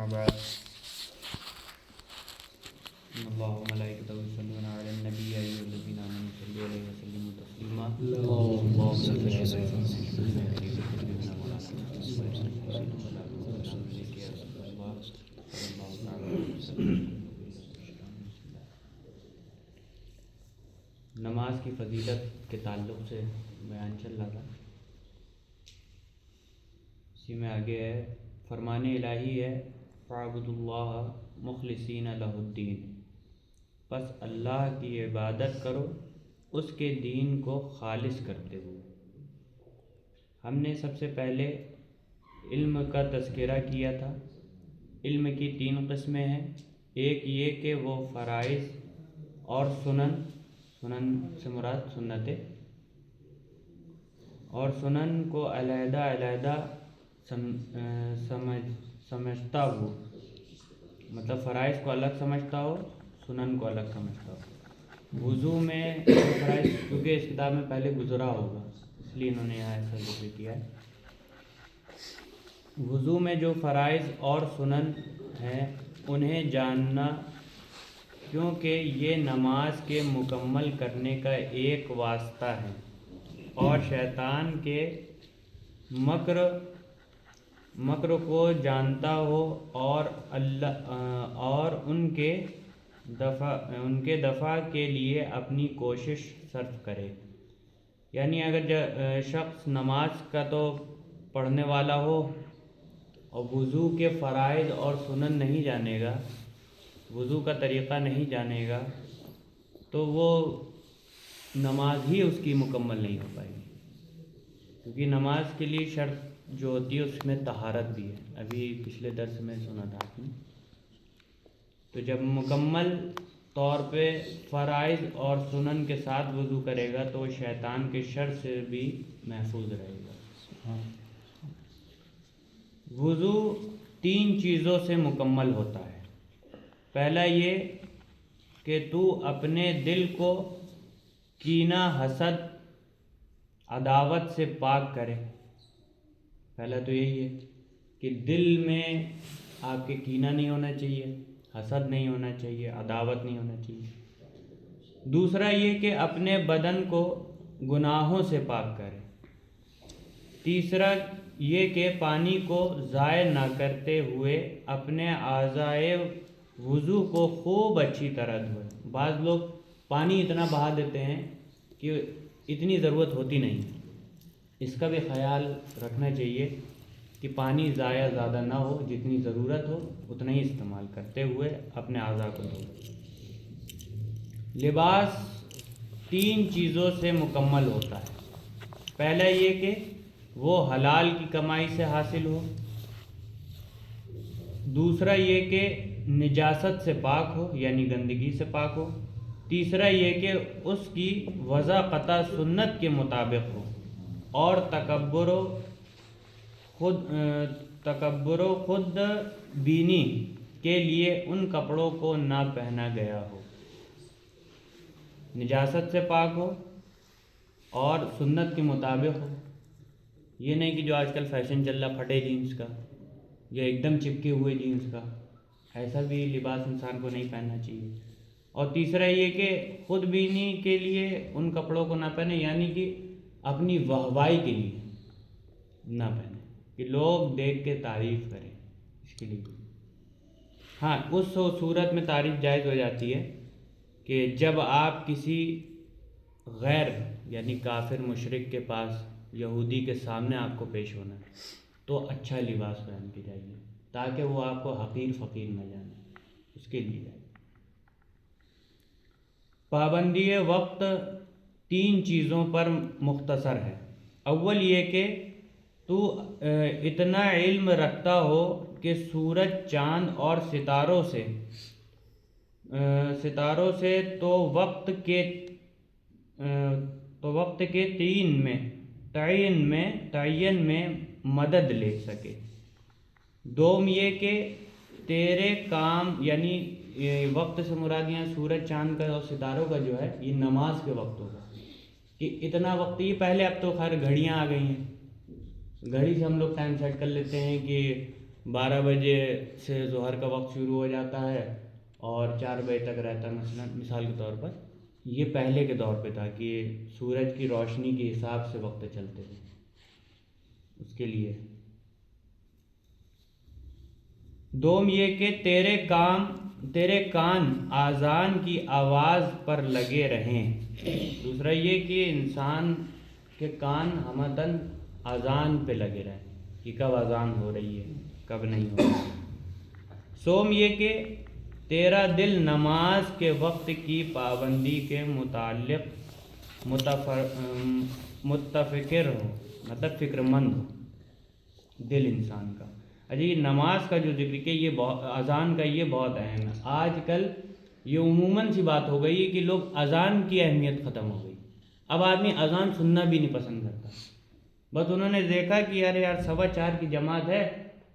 أما بعد إن الله وملائكته يصلون على النبي يا أيها الذين آمنوا صلوا عليه وسلموا تسليما اللهم صل على سيدنا مولانا نماز کی فضیلت کے تعلق سے بیان چل رہا تھا، اسی میں آگے ہے فرمان الہی ہے فاعبدوا اللہ مخلصین لہ الدین، پس اللہ کی عبادت کرو اس کے دین کو خالص کرتے ہوئے۔ ہم نے سب سے پہلے علم کا تذکرہ کیا تھا۔ علم کی 3 قسمیں ہیں، ایک یہ کہ وہ فرائض اور سنن سے مراد سنتیں، اور سنن کو علیحدہ علیحدہ سمجھتا ہو، مطلب فرائض کو الگ سمجھتا ہو، سنن کو الگ سمجھتا ہو۔ وضو میں فرائض کیونکہ اس کتاب میں پہلے گزرا ہوگا اس لیے انہوں نے یہاں ایسا ذکر کیا ہے۔ وضو میں جو فرائض اور سنن ہیں انہیں جاننا، کیونکہ یہ نماز کے مکمل کرنے کا ایک واسطہ ہے، اور شیطان کے مکر کو جانتا ہو اور ان کے دفع کے لیے اپنی کوشش صرف کرے۔ یعنی اگر شخص نماز کا تو پڑھنے والا ہو اور وضو کے فرائض اور سنن نہیں جانے گا، وضو کا طریقہ نہیں جانے گا، تو وہ نماز ہی اس کی مکمل نہیں ہو پائے گی، کیونکہ نماز کے لیے شرط جو ہوتی ہے اس میں طہارت بھی ہے، ابھی پچھلے درس میں سنا تھا آپ نے۔ تو جب مکمل طور پہ فرائض اور سنن کے ساتھ وضو کرے گا تو وہ شیطان کے شر سے بھی محفوظ رہے گا۔ وضو 3 چیزوں سے مکمل ہوتا ہے۔ پہلا یہ کہ تو اپنے دل کو کینہ، حسد، عداوت سے پاک کرے۔ پہلا تو یہی ہے کہ دل میں آپ کے کینہ نہیں ہونا چاہیے، حسد نہیں ہونا چاہیے، عداوت نہیں ہونا چاہیے۔ دوسرا یہ کہ اپنے بدن کو گناہوں سے پاک کرے۔ تیسرا یہ کہ پانی کو ضائع نہ کرتے ہوئے اپنے اعضائے وضو کو خوب اچھی طرح دھوئے۔ بعض لوگ پانی اتنا بہا دیتے ہیں کہ اتنی ضرورت ہوتی نہیں، اس کا بھی خیال رکھنا چاہیے کہ پانی ضائع زیادہ نہ ہو، جتنی ضرورت ہو اتنا ہی استعمال کرتے ہوئے اپنے اعضاء کو دھوئے۔ لباس 3 چیزوں سے مکمل ہوتا ہے۔ پہلا یہ کہ وہ حلال کی کمائی سے حاصل ہو۔ دوسرا یہ کہ نجاست سے پاک ہو، یعنی گندگی سے پاک ہو۔ تیسرا یہ کہ اس کی وضع قطع سنت کے مطابق ہو، اور تکبر و خود بینی کے لیے ان کپڑوں کو نہ پہنا گیا ہو۔ نجاست سے پاک ہو اور سنت کے مطابق ہو، یہ نہیں کہ جو آج کل فیشن چل رہا پھٹے جینس کا یا ایک دم چپکے ہوئے جینس کا، ایسا بھی لباس انسان کو نہیں پہننا چاہیے۔ اور تیسرا یہ کہ خود بینی کے لیے ان کپڑوں کو نہ پہنے، یعنی کہ اپنی واہوائی کے لیے نہ پہنے کہ لوگ دیکھ کے تعریف کریں، اس کے لیے۔ ہاں، اس صورت میں تعریف جائز ہو جاتی ہے کہ جب آپ کسی غیر یعنی کافر مشرک کے پاس، یہودی کے سامنے آپ کو پیش ہونا ہے تو اچھا لباس پہن کے جائیے تاکہ وہ آپ کو حقیر فقیر نہ جانے، اس کے لیے جائیے۔ پابندی وقت 3 چیزوں پر مختصر ہے۔ اول یہ کہ تو اتنا علم رکھتا ہو کہ سورج، چاند اور ستاروں سے تو وقت کے تعین میں مدد لے سکے۔ دوم یہ کہ تیرے کام، یعنی وقت سے مراد یہاں سورج، چاند کا اور ستاروں کا جو ہے یہ نماز کے وقت ہوگا کہ اتنا وقت ہی پہلے، اب تو خیر گھڑیاں آ گئی ہیں، گھڑی سے ہم لوگ ٹائم سیٹ کر لیتے ہیں کہ 12 بجے سے ظہر کا وقت شروع ہو جاتا ہے اور 4 بجے تک رہتا ہے مثلا، مثال کے طور پر. یہ پہلے کے دور پہ تھا کہ سورج کی روشنی کے حساب سے وقت چلتے تھے. اس کے لیے دوم یہ کہ تیرے کان اذان کی آواز پر لگے رہیں. دوسرا یہ کہ انسان کے کان ہمدن اذان پہ لگے رہیں کہ کب اذان ہو رہی ہے کب نہیں ہو رہی. سوم یہ کہ تیرا دل نماز کے وقت کی پابندی کے متعلق متفکر ہو، مطلب فکر مند ہو دل انسان کا. اچھا، یہ نماز کا جو ذکر کیا، یہ اذان کا یہ بہت اہم ہے. آج کل یہ عموماً سی بات ہو گئی ہے کہ لوگ اذان کی اہمیت ختم ہو گئی. اب آدمی اذان سننا بھی نہیں پسند کرتا. بس انہوں نے دیکھا کہ یار 4:15 کی جماعت ہے،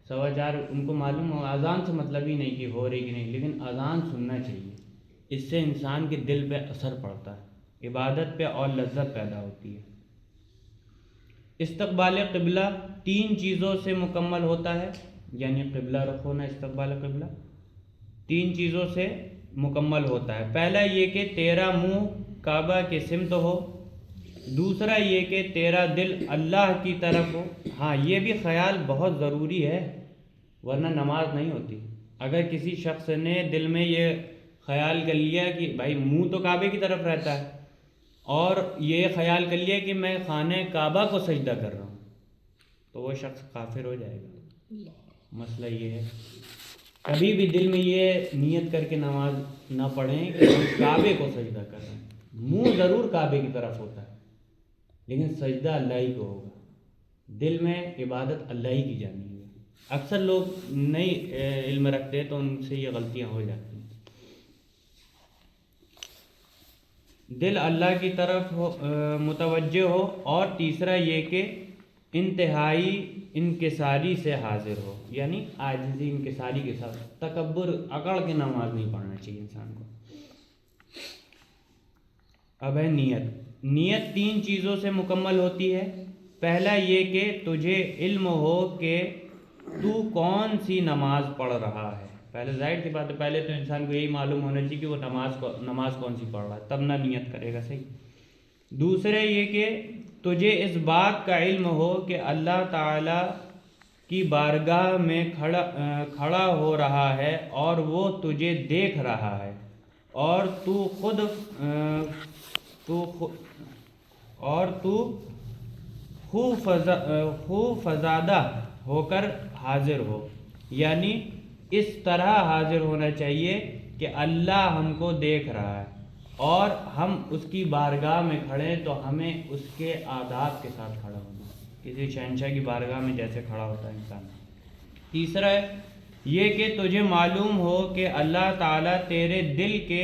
4:15 ان کو معلوم ہو، اذان سے مطلب ہی نہیں کہ ہو رہی کہ نہیں، لیکن اذان سننا چاہیے. اس سے انسان کے دل پہ اثر پڑتا ہے، عبادت پہ اور لذت پیدا ہوتی ہے. استقبال قبلہ 3 چیزوں سے مکمل ہوتا ہے، یعنی قبلہ رخ ہونا، استقبال قبلہ 3 چیزوں سے مکمل ہوتا ہے. پہلا یہ کہ تیرا منہ کعبہ کے سمت ہو. دوسرا یہ کہ تیرا دل اللہ کی طرف ہو. ہاں، یہ بھی خیال بہت ضروری ہے ورنہ نماز نہیں ہوتی. اگر کسی شخص نے دل میں یہ خیال کر لیا کہ بھائی منہ تو کعبے کی طرف رہتا ہے اور یہ خیال کر لیا کہ میں خانہ کعبہ کو سجدہ کر رہا ہوں، تو وہ شخص کافر ہو جائے گا. مسئلہ یہ ہے، کبھی بھی دل میں یہ نیت کر کے نماز نہ پڑھیں کہ ہم کعبے کو سجدہ کر رہے ہیں. منہ ضرور کعبے کی طرف ہوتا ہے لیکن سجدہ اللہ ہی کو ہوگا. دل میں عبادت اللہ ہی کی جانی ہے. اکثر لوگ نہیں علم رکھتے تو ان سے یہ غلطیاں ہو جاتی ہیں. دل اللہ کی طرف متوجہ ہو. اور تیسرا یہ کہ انتہائی انکساری سے حاضر ہو، یعنی عاجزی انکساری کے ساتھ. تکبر اکڑ کے نماز نہیں پڑھنا چاہیے انسان کو. اب ہے نیت 3 چیزوں سے مکمل ہوتی ہے. پہلا یہ کہ تجھے علم ہو کہ تو کون سی نماز پڑھ رہا ہے. پہلے ظاہر سی بات ہے، پہلے تو انسان کو یہی معلوم ہونا چاہیے کہ وہ نماز کون سی پڑھ رہا ہے، تب نہ نیت کرے گا. صحیح. دوسرے یہ کہ تجھے اس بات کا علم ہو کہ اللہ تعالیٰ کی بارگاہ میں کھڑا ہو رہا ہے اور وہ تجھے دیکھ رہا ہے اور تو خوف زدہ ہو کر حاضر ہو. یعنی اس طرح حاضر ہونا چاہیے کہ اللہ ہم کو دیکھ رہا ہے اور ہم اس کی بارگاہ میں کھڑے تو ہمیں اس کے آداب کے ساتھ کھڑا ہونا، کسی شہنشاہ کی بارگاہ میں جیسے کھڑا ہوتا ہے انسان. تیسرا یہ کہ تجھے معلوم ہو کہ اللہ تعالیٰ تیرے دل کے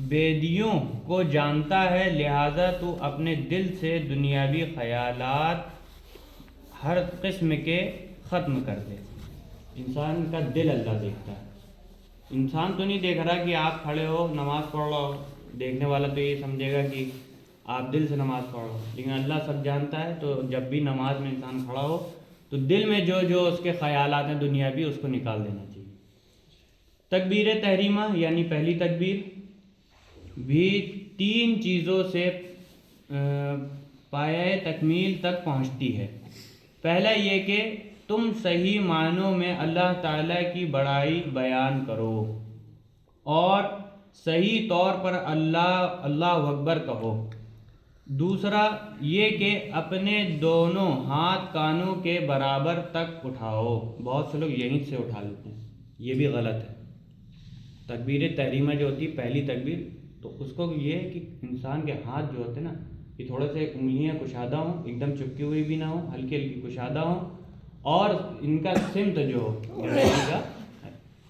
بیدیوں کو جانتا ہے، لہٰذا تو اپنے دل سے دنیاوی خیالات ہر قسم کے ختم کر دے. انسان کا دل اللہ دیکھتا ہے. انسان تو نہیں دیکھ رہا کہ آپ کھڑے ہو نماز پڑھ رہے ہو، دیکھنے والا تو یہ سمجھے گا کہ آپ دل سے نماز پڑھ رہے ہو، لیکن اللہ سب جانتا ہے. تو جب بھی نماز میں انسان کھڑا ہو تو دل میں جو اس کے خیالات ہیں دنیاوی، اس کو نکال دینا چاہیے. تکبیر تحریمہ یعنی پہلی تکبیر بھی 3 چیزوں سے پایۂ تکمیل تک پہنچتی ہے. پہلا یہ کہ تم صحیح معنوں میں اللہ تعالیٰ کی بڑائی بیان کرو اور صحیح طور پر اللہ اکبر کہو. دوسرا یہ کہ اپنے دونوں ہاتھ کانوں کے برابر تک اٹھاؤ. بہت سے لوگ یہیں سے اٹھا لیتے ہیں، یہ بھی غلط ہے. تکبیر تحریمہ جو ہوتی ہے پہلی تکبیر، تو اس کو یہ ہے کہ انسان کے ہاتھ جو ہوتے ہیں نا، یہ تھوڑے سے انگلیاں کشادہ ہوں، ایک دم چپکی ہوئی بھی نہ ہوں، ہلکی ہلکی کشادہ ہوں، اور ان کا سمت جو گا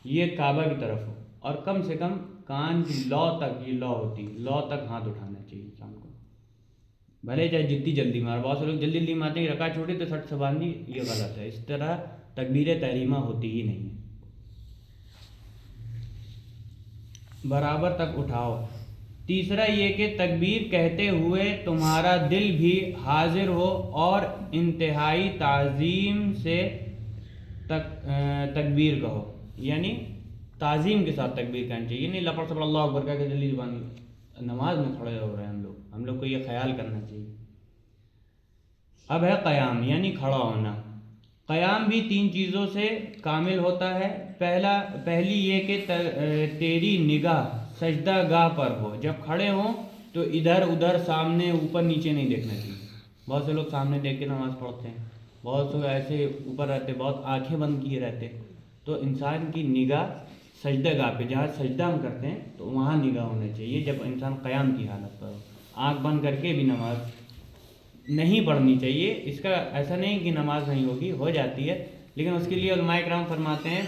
یہ کعبہ کی طرف ہو، اور کم سے کم کان کی لو تک، یہ لو ہوتی ہے، لو تک ہاتھ اٹھانا چاہیے انسان کو. بھلے چاہے جتنی جلدی مار، بہت سے لوگ جلدی جلدی مارتے ہیں، رکعت چھوٹی تو سٹ سے باندھی، یہ غلط ہے. اس طرح تکبیر تحریمہ ہوتی ہی نہیں ہے. برابر تک اٹھاؤ. تیسرا یہ کہ تکبیر کہتے ہوئے تمہارا دل بھی حاضر ہو اور انتہائی تعظیم سے تکبیر کہو، یعنی تعظیم کے ساتھ تکبیر کرنی چاہیے، نہیں لپڑ سپڑ اللہ اکبر کہہ کے جلدی زبان نماز میں کھڑے ہو رہے ہیں ہم لوگ کو یہ خیال کرنا چاہیے۔ اب ہے قیام، یعنی کھڑا ہونا۔ قیام بھی 3 چیزوں سے کامل ہوتا ہے۔ پہلی یہ کہ تیری نگاہ سجدہ گاہ پر ہو، جب کھڑے ہوں تو ادھر ادھر سامنے اوپر نیچے نہیں دیکھنا چاہیے۔ بہت سے لوگ سامنے دیکھ کے نماز پڑھتے ہیں، بہت سے ایسے اوپر رہتے، بہت آنکھیں بند کیے رہتے۔ تو انسان کی نگاہ سجدہ گاہ پہ، جہاں سجدہ ہم کرتے ہیں تو وہاں نگاہ ہونا چاہیے جب انسان قیام کی حالت پر ہو۔ آنکھ بند کر کے بھی نماز نہیں پڑھنی چاہیے۔ اس کا ایسا نہیں کہ نماز نہیں ہوگی، ہو جاتی ہے، لیکن اس کے لیے علماء کرام فرماتے ہیں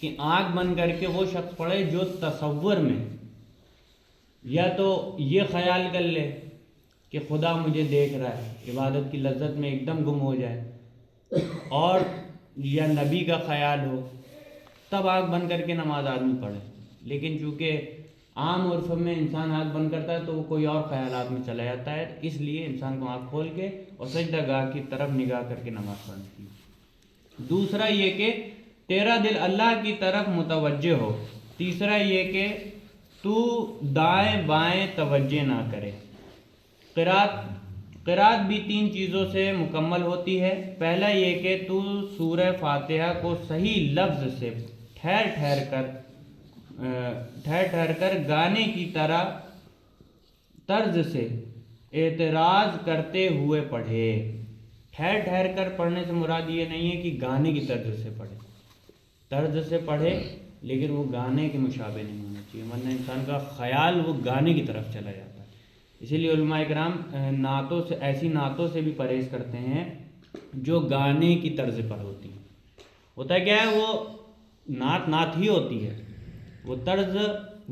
کہ آنکھ بند کر کے وہ شخص پڑھے جو تصور میں یا تو یہ خیال کر لے کہ خدا مجھے دیکھ رہا ہے، عبادت کی لذت میں ایک دم گم ہو جائے، اور یا نبی کا خیال ہو، تب آنکھ بند کر کے نماز آدمی پڑھے۔ لیکن چونکہ عام عرف میں انسان آنکھ بند کرتا ہے تو وہ کوئی اور خیالات میں چلا جاتا ہے، اس لیے انسان کو آنکھ کھول کے اور سجدہ گاہ کی طرف نگاہ کر کے نماز پڑھنی چاہیے۔ دوسرا یہ کہ تیرا دل اللہ کی طرف متوجہ ہو۔ تیسرا یہ کہ تو دائیں بائیں توجہ نہ کرے۔ قرات بھی 3 چیزوں سے مکمل ہوتی ہے۔ پہلا یہ کہ تو سورہ فاتحہ کو صحیح لفظ سے ٹھہر ٹھہر کر گانے کی طرح طرز سے اعتراض کرتے ہوئے پڑھے۔ ٹھہر ٹھہر کر پڑھنے سے مراد یہ نہیں ہے کہ گانے کی طرز سے پڑھے، طرز سے پڑھے لیکن وہ گانے کے مشابہ نہیں ہونا چاہیے، ورنہ انسان کا خیال وہ گانے کی طرف چلا جاتا ہے۔ اسی لیے علماء کرام نعتوں سے، ایسی نعتوں سے بھی پرہیز کرتے ہیں جو گانے کی طرز پر ہوتی ہیں۔ ہوتا کیا ہے، وہ نعت ہی ہوتی ہے، وہ طرز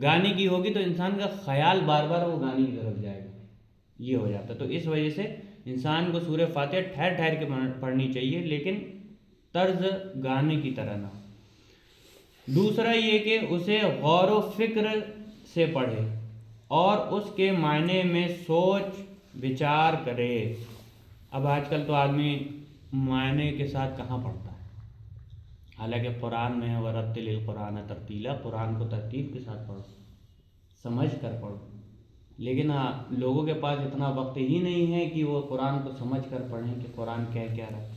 گانے کی ہوگی تو انسان کا خیال بار بار وہ گانے کی طرف جائے گا، یہ ہو جاتا ہے۔ تو اس وجہ سے انسان کو سورہ فاتحہ ٹھہر ٹھہر کے پڑھنی چاہیے، لیکن طرز گانے کی طرح نہ ہو۔ دوسرا یہ کہ اسے غور و فکر سے پڑھے اور اس کے معنی میں سوچ بچار کرے۔ اب آج کل تو آدمی معنی کے ساتھ کہاں پڑھتا ہے، حالانکہ قرآن میں ہے وَرَتِّلِ الْقُرْآنَ تَرْتِیلًا، قرآن کو ترتیب کے ساتھ پڑھو، سمجھ کر پڑھو، لیکن لوگوں کے پاس اتنا وقت ہی نہیں ہے کہ وہ قرآن کو سمجھ کر پڑھیں کہ قرآن کہہ کیا رہا ہے۔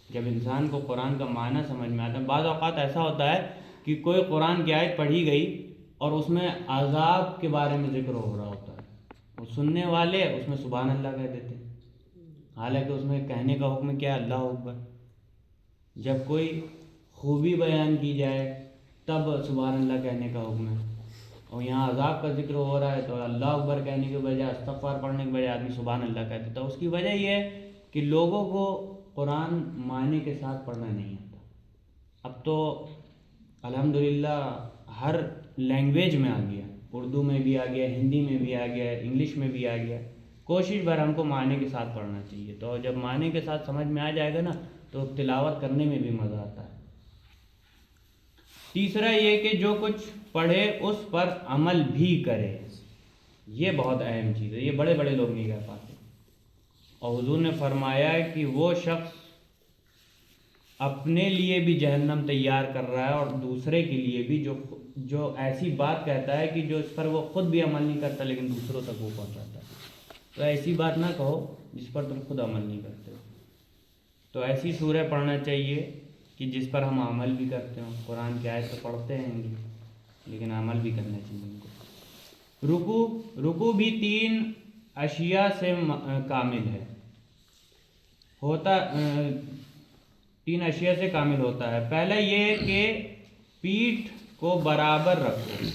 جب انسان کو قرآن کا معنی سمجھ میں آتا ہے، بعض اوقات ایسا ہوتا ہے کہ کوئی قرآن کی آیت پڑھی گئی اور اس میں عذاب کے بارے میں ذکر ہو رہا ہوتا ہے، وہ سننے والے اس میں سبحان اللہ کہہ دیتے ہیں، حالانکہ اس میں کہنے کا حکم کیا ہے، اللہ اکبر۔ جب کوئی خوبی بیان کی جائے تب سبحان اللہ کہنے کا حکم ہے، اور یہاں عذاب کا ذکر ہو رہا ہے تو اللہ اکبر کہنے کے بجائے، استغفار پڑھنے کے بجائے آدمی سبحان اللہ کہہ دیتا ہے۔ اس کی وجہ یہ ہے کہ لوگوں کو قرآن معنی کے ساتھ پڑھنا نہیں آتا۔ اب تو الحمدللہ ہر لینگویج میں آ گیا، اردو میں بھی آ گیا، ہندی میں بھی آ گیا، انگلش میں بھی آ گیا۔ کوشش بھر ہم کو معنی کے ساتھ پڑھنا چاہیے، تو جب معنی کے ساتھ سمجھ میں آ جائے گا نا تو تلاوت کرنے میں بھی مزہ آتا ہے۔ تیسرا یہ کہ جو کچھ پڑھے اس پر عمل بھی کرے، یہ بہت اہم چیز ہے، یہ بڑے بڑے لوگ نہیں کر پاتے۔ اور حضور نے فرمایا ہے کہ وہ شخص اپنے لیے بھی جہنم تیار کر رہا ہے اور دوسرے کے لیے بھی، جو ایسی بات کہتا ہے کہ جو اس پر وہ خود بھی عمل نہیں کرتا لیکن دوسروں تک وہ پہنچاتا ہے۔ تو ایسی بات نہ کہو جس پر تم خود عمل نہیں کرتے ہو۔ تو ایسی سورہ پڑھنا چاہیے کہ جس پر ہم عمل بھی کرتے ہوں۔ قرآن کی آیت تو پڑھتے ہیں گے لیکن عمل بھی کرنا چاہیے ان کو۔ رکوع بھی 3 اشیاء سے کامل ہے، 3 اشیاء سے کامل ہوتا ہے۔ پہلا یہ کہ پیٹھ کو برابر رکھو،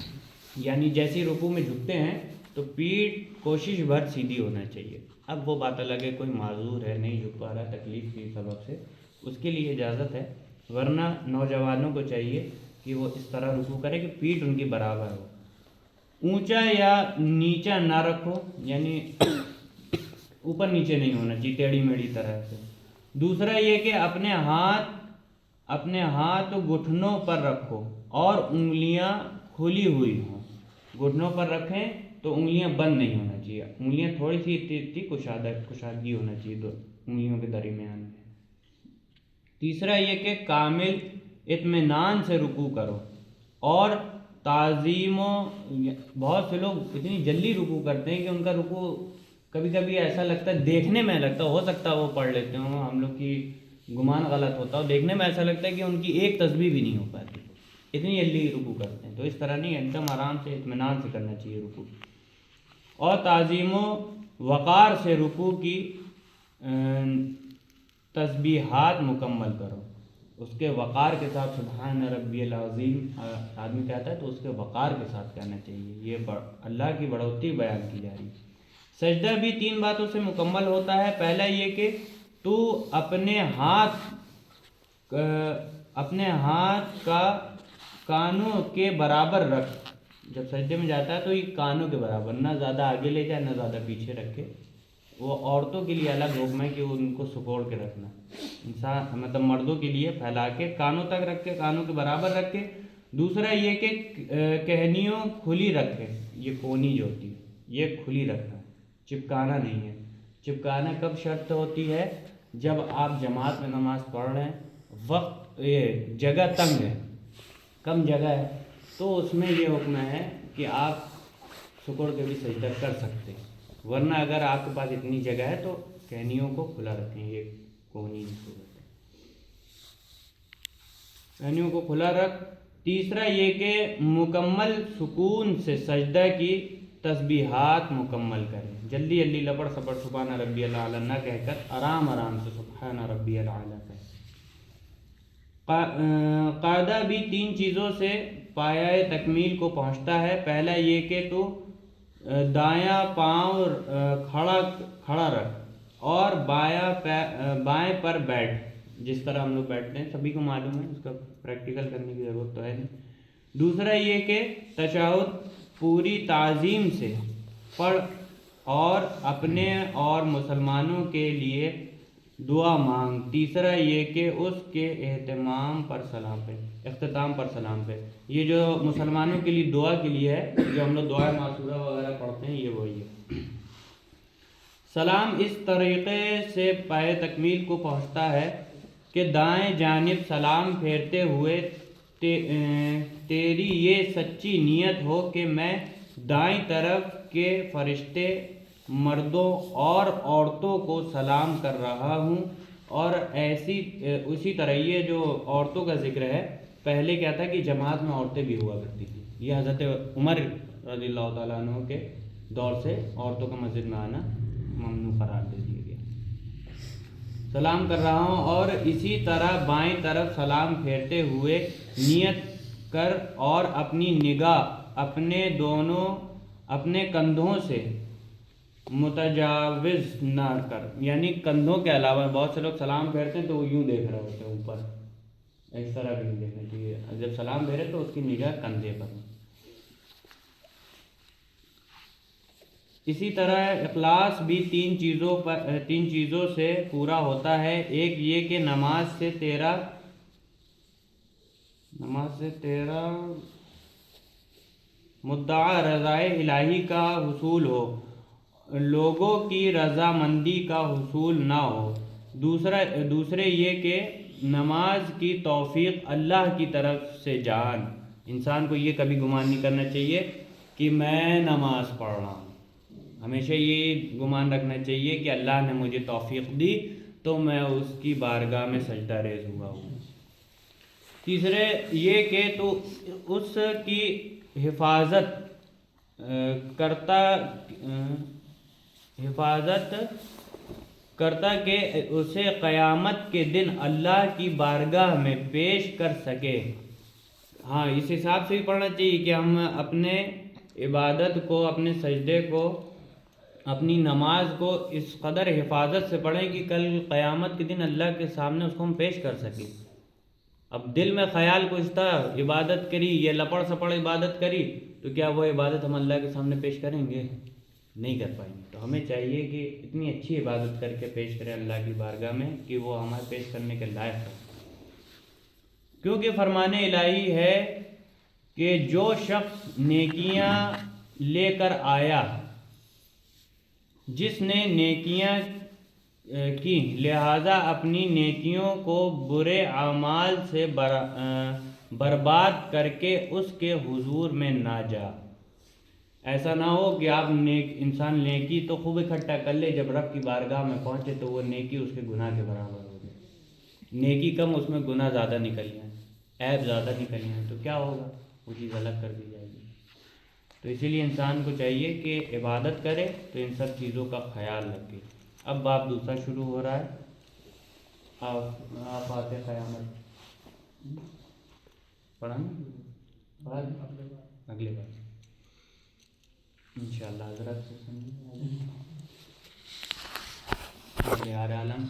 یعنی جیسی رکوع میں جھکتے ہیں تو پیٹھ کوشش بھر سیدھی ہونا چاہیے۔ اب وہ بات الگ ہے، کوئی معذور ہے نہیں جھک پا رہا تکلیف کی سبب سے، اس کے لیے اجازت ہے، ورنہ نوجوانوں کو چاہیے کہ وہ اس طرح رکوع کرے کہ پیٹھ ان کی برابر ہو۔ اونچا یا نیچا نہ رکھو، یعنی اوپر نیچے نہیں ہونا چاہیے ٹیڑھی میڑھی طرح سے۔ دوسرا یہ کہ اپنے ہاتھ گھٹنوں پر رکھو اور انگلیاں کھلی ہوئی ہوں۔ گھٹنوں پر رکھیں تو انگلیاں بند نہیں ہونا چاہیے، انگلیاں تھوڑی سی اتنی کشادگی ہونا چاہیے دو انگلیوں کے درمیان میں۔ تیسرا یہ کہ کامل اطمینان سے رکوع کرو، اور تعظیم و بہت سے لوگ اتنی جلدی رکوع کرتے ہیں کہ ان کا رکوع کبھی کبھی ایسا لگتا ہے، دیکھنے میں لگتا ہے، ہو سکتا ہے وہ پڑھ لیتے ہوں، ہم لوگ کی گمان غلط ہوتا ہے، دیکھنے میں ایسا لگتا ہے کہ ان کی ایک تسبیح بھی نہیں ہو پاتی، اتنی جلدی رکوع کرتے ہیں۔ تو اس طرح نہیں، ایک دم آرام سے اطمینان سے کرنا چاہیے رکوع، اور تعظیم و وقار سے رکوع کی تسبیحات مکمل کرو، اس کے وقار کے ساتھ سبحان ربی العظیم آدمی کہتا ہے تو اس کے وقار کے ساتھ کہنا چاہیے، یہ اللہ کی بڑھوتی بیان کی جا رہی ہے۔ سجدہ بھی 3 باتوں سے مکمل ہوتا ہے۔ پہلا یہ کہ تو اپنے ہاتھ کا کانوں کے برابر رکھ، جب سجدے میں جاتا ہے تو یہ کانوں کے برابر، نہ زیادہ آگے لے جائے نہ زیادہ پیچھے رکھے۔ وہ عورتوں کے لیے الگ حکم ہے کہ ان کو سکوڑ کے رکھنا، انسان مطلب مردوں کے لیے پھیلا کے کانوں تک رکھ کے، کانوں کے برابر رکھ کے۔ دوسرا یہ کہ کہنیوں کھلی رکھے، یہ کونی جو ہوتی ہے یہ کھلی رکھنا، چپکانا نہیں ہے۔ چپکانا کب شرط ہوتی ہے؟ جب آپ جماعت میں نماز پڑھ رہے ہیں، یہ جگہ تنگ ہے، کم جگہ ہے، تو اس میں یہ حکم ہے کہ آپ سکڑ کے بھی سجدہ کر سکتے ہیں، ورنہ اگر آپ کے پاس اتنی جگہ ہے تو کہنیوں کو کھلا رکھیں، یہ کونی صورت ہے، کہنیوں کو کھلا رکھ۔ تیسرا یہ کہ مکمل سکون سے سجدہ کی تسبیحات مکمل کریں، جلدی جلدی لپڑ سپڑ سبحان ربی الاعلیٰ نہ کہہ کر آرام آرام سے سبحان ربی الاعلیٰ کہیں۔ قاعدہ بھی 3 چیزوں سے پایہ تکمیل کو پہنچتا ہے۔ پہلا یہ کہ تو دایاں پاؤں کھڑا رکھ اور بائیں پر بیٹھ، جس طرح ہم لوگ بیٹھتے ہیں سبھی کو معلوم ہے، اس کا پریکٹیکل کرنے کی ضرورت تو ہے نہیں۔ دوسرا یہ کہ تشہد پوری تعظیم سے پڑھ اور اپنے اور مسلمانوں کے لیے دعا مانگ۔ تیسرا یہ کہ اس کے اختتام پر سلام پہ، یہ جو مسلمانوں کے لیے دعا کے لیے ہے، جو ہم لوگ دعا معصورہ وغیرہ پڑھتے ہیں، یہ وہی ہے۔ سلام اس طریقے سے پایہ تکمیل کو پہنچتا ہے کہ دائیں جانب سلام پھیرتے ہوئے تیری یہ سچی نیت ہو کہ میں دائیں طرف کے فرشتے، مردوں اور عورتوں کو سلام کر رہا ہوں، اور اسی طرح یہ جو عورتوں کا ذکر ہے، پہلے کیا تھا کہ جماعت میں عورتیں بھی ہوا کرتی تھیں، یہ حضرت عمر رضی اللہ تعالیٰ عنہ کے دور سے عورتوں کا مسجد میں آنا ممنوع قرار دے دیا گیا۔ سلام کر رہا ہوں، اور اسی طرح بائیں طرف سلام پھیرتے ہوئے نیت کر اور اپنی نگاہ اپنے کندھوں سے متجاوز نہ کر، یعنی کندھوں کے علاوہ بہت سے لوگ سلام پھیرتے ہیں تو وہ یوں دیکھ رہے ہوتے ہیں اوپر، اس طرح بھی نہیں دیکھنا چاہیے، جب سلام پھیرے تو اس کی نگاہ کندھے پر۔ اسی طرح اخلاص بھی 3 چیزوں سے پورا ہوتا ہے۔ ایک یہ کہ نماز سے تیرا مدعا رضائے الہی کا حصول ہو، لوگوں کی رضامندی کا حصول نہ ہو۔ دوسرے یہ کہ نماز کی توفیق اللہ کی طرف سے جان، انسان کو یہ کبھی گمان نہیں کرنا چاہیے کہ میں نماز پڑھ رہا ہوں، ہمیشہ یہ گمان رکھنا چاہیے کہ اللہ نے مجھے توفیق دی تو میں اس کی بارگاہ میں سجدہ ریز ہوا ہوں۔ تیسرے یہ کہ تو اس کی حفاظت کرتا کہ اسے قیامت کے دن اللہ کی بارگاہ میں پیش کر سکے۔ ہاں، اس حساب سے بھی پڑھنا چاہیے کہ ہم اپنے عبادت کو، اپنے سجدے کو، اپنی نماز کو اس قدر حفاظت سے پڑھیں کہ کل قیامت کے دن اللہ کے سامنے اس کو ہم پیش کر سکیں۔ اب دل میں خیال کچھ تھا، عبادت کری، یہ لپڑ سپڑ عبادت کری، تو کیا وہ عبادت ہم اللہ کے سامنے پیش کریں گے؟ نہیں کر پائیں گے۔ تو ہمیں چاہیے کہ اتنی اچھی عبادت کر کے پیش کریں اللہ کی بارگاہ میں کہ وہ ہمارے پیش کرنے کے لائق ہو، کیونکہ فرمان الہی ہے کہ جو شخص نیکیاں لے کر آیا، جس نے نیکیاں کی، لہذا اپنی نیکیوں کو برے اعمال سے برباد کر کے اس کے حضور میں نہ جا۔ ایسا نہ ہو کہ آپ انسان نیکی تو خوب اکٹھا کر لے، جب رب کی بارگاہ میں پہنچے تو وہ نیکی اس کے گناہ کے برابر ہو گئی، نیکی کم اس میں گناہ زیادہ نکل جائیں، عیب زیادہ نکل جائیں، تو کیا ہوگا؟ وہ چیز الگ کر دی جائے گی۔ تو اسی لیے انسان کو چاہیے کہ عبادت کرے تو ان سب چیزوں کا خیال رکھے۔ اب باب دوسرا شروع ہو رہا ہے، آپ آتے قیامت پڑھائیں اگلے بار انشاءاللہ حضرت سے سمجھیں۔ عالم